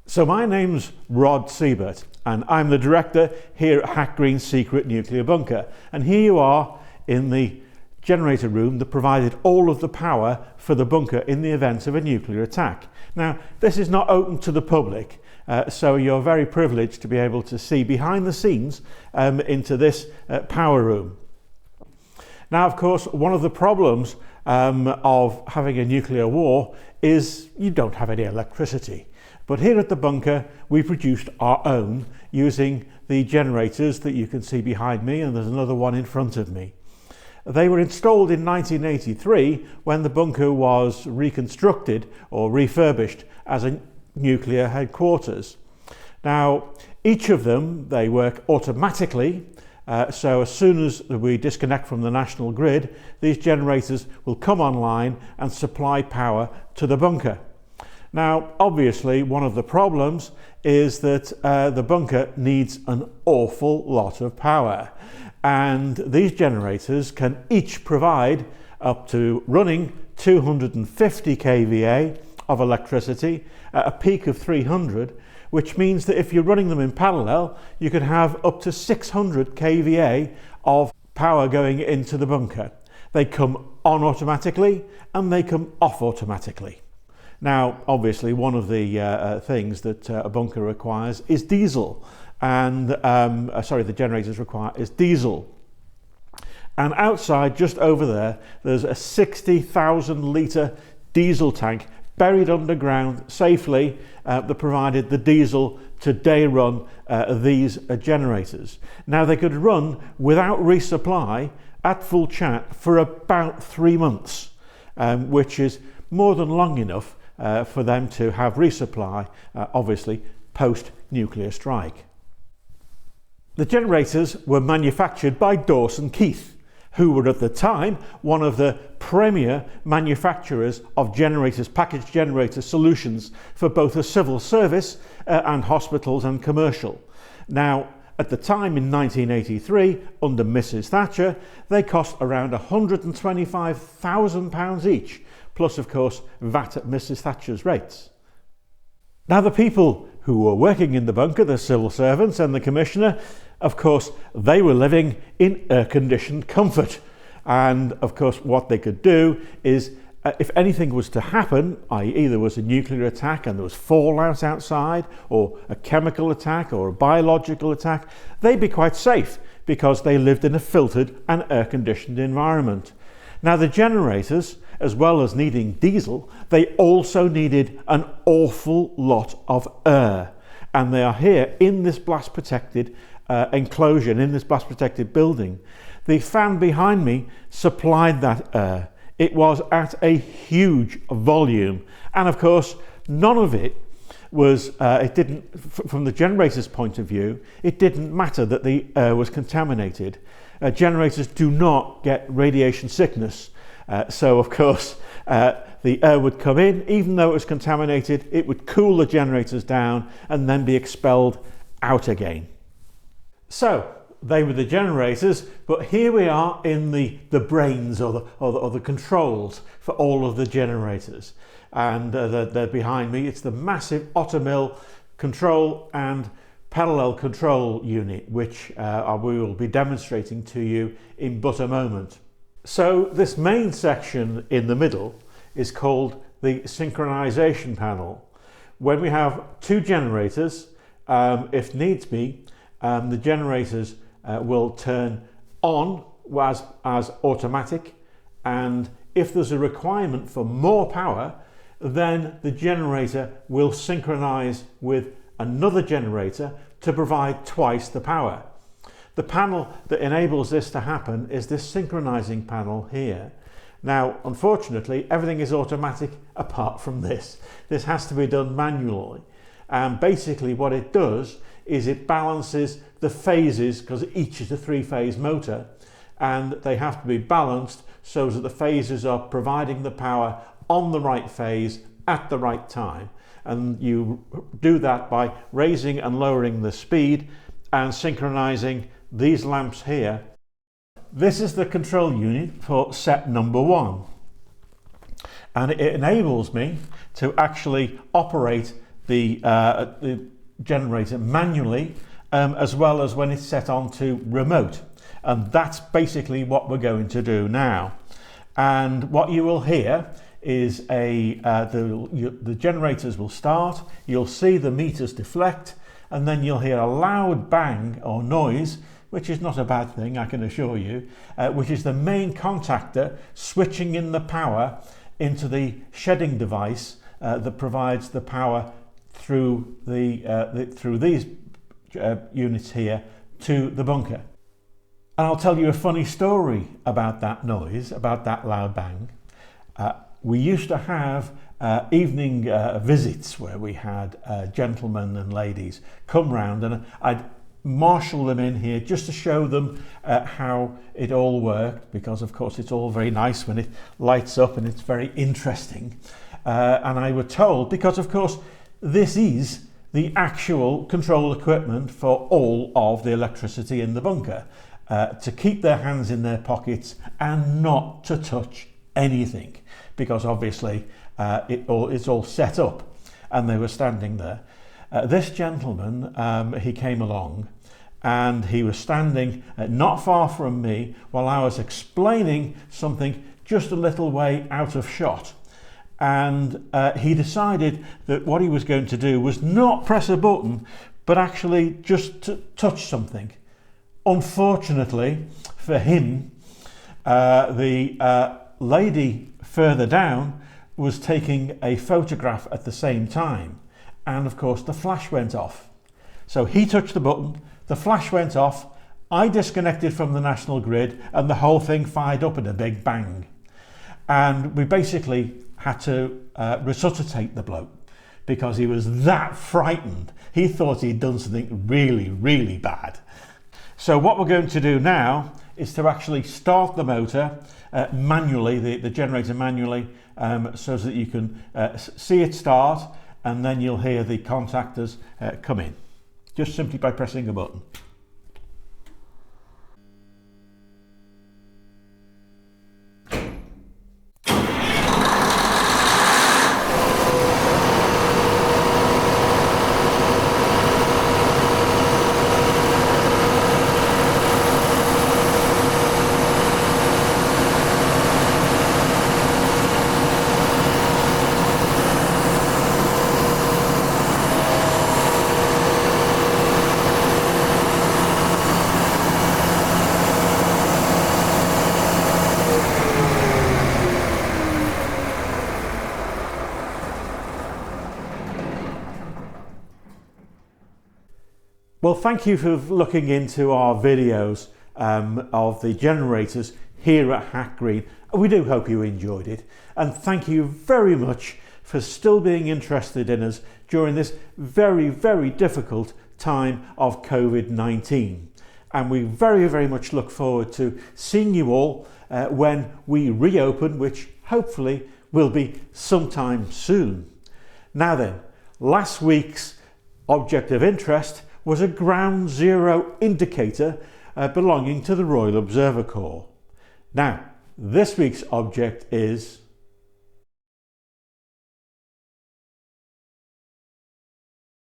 So my name's Rod Siebert and I'm the director here at Hack Green's secret nuclear bunker. And here you are in the generator room that provided all of the power for the bunker in the event of a nuclear attack. Now, this is not open to the public, so you're very privileged to be able to see behind the scenes into this power room. Now, of course, one of the problems of having a nuclear war is you don't have any electricity. But here at the bunker, we produced our own using the generators that you can see behind me, and there's another one in front of me. They were installed in 1983 when the bunker was reconstructed or refurbished as a nuclear headquarters. Now, each of them, they work automatically. So as soon as we disconnect from the national grid, these generators will come online and supply power to the bunker. Now, obviously, one of the problems is that the bunker needs an awful lot of power. And these generators can each provide up to running 250 kVA of electricity at a peak of 300, which means that if you're running them in parallel, you could have up to 600 kVA of power going into the bunker. They come on automatically and they come off automatically. Now, obviously, one of the things that a bunker requires is diesel, and the generators require is diesel. And outside, just over there, there's a 60,000 litre diesel tank buried underground safely that provided the diesel to day run these generators. Now, they could run without resupply at full chat for about 3 months, which is more than long enough for them to have resupply, obviously, post-nuclear strike. The generators were manufactured by Dawson Keith, who were at the time one of the premier manufacturers of generators, packaged generator solutions for both the civil service and hospitals and commercial. Now, at the time in 1983, under Mrs. Thatcher, they cost around £125,000 each, plus of course VAT at Mrs. Thatcher's rates. Now, the people who were working in the bunker, the civil servants and the commissioner, of course, they were living in air-conditioned comfort. And of course, what they could do is, if anything was to happen, i.e. there was a nuclear attack and there was fallout outside, or a chemical attack or a biological attack, they'd be quite safe because they lived in a filtered and air-conditioned environment. Now, the generators, as well as needing diesel, they also needed an awful lot of air. And they are here in this blast protected enclosure, in this blast protected building. The fan behind me supplied that air. It was at a huge volume. And of course, none of it was, from the generator's point of view, it didn't matter that the air was contaminated. Generators do not get radiation sickness. So of course, the air would come in, even though it was contaminated, it would cool the generators down and then be expelled out again. So they were the generators, but here we are in the brains or the controls for all of the generators. And they're behind me. It's the massive Ottermill control and parallel control unit, which we will be demonstrating to you in but a moment. So this main section in the middle is called the synchronization panel. When we have two generators, if needs be, the generators will turn on as automatic, and if there's a requirement for more power, then the generator will synchronize with another generator to provide twice the power. The panel that enables this to happen is this synchronizing panel here. Now, unfortunately, everything is automatic apart from this. This has to be done manually. And basically what it does is it balances the phases, because each is a three-phase motor, and they have to be balanced so that the phases are providing the power on the right phase at the right time. And you do that by raising and lowering the speed and synchronizing these lamps here. This is the control unit for set number 1, and it enables me to actually operate the generator manually, as well as when it's set on to remote. And that's basically what we're going to do now. And what you will hear is the generators will start, you'll see the meters deflect, and then you'll hear a loud bang or noise, which is not a bad thing, I can assure you, which is the main contactor switching in the power into the shedding device that provides the power through through these units here to the bunker. And I'll tell you a funny story about that noise, about that loud bang. We used to have evening visits where we had gentlemen and ladies come round, and I'd marshal them in here just to show them how it all worked, because of course it's all very nice when it lights up and it's very interesting. And I were told, because of course this is the actual control equipment for all of the electricity in the bunker, to keep their hands in their pockets and not to touch anything, because obviously it's all set up, and they were standing there. This gentleman, he came along, and he was standing not far from me while I was explaining something just a little way out of shot. And he decided that what he was going to do was not press a button, but actually just to touch something. Unfortunately for him, the lady further down was taking a photograph at the same time, and of course the flash went off. So he touched the button, the flash went off, I disconnected from the national grid, and the whole thing fired up in a big bang. And we basically had to resuscitate the bloke, because he was that frightened. He thought he'd done something really, really bad. So what we're going to do now is to actually start the motor manually, the generator manually, so that you can see it start, and then you'll hear the contactors come in, just simply by pressing a button. Well, thank you for looking into our videos of the generators here at Hack Green. We do hope you enjoyed it, and thank you very much for still being interested in us during this very, very difficult time of COVID-19. And we very, very much look forward to seeing you all when we reopen, which hopefully will be sometime soon. Now then, last week's object of interest was a ground zero indicator belonging to the Royal Observer Corps. Now, this week's object is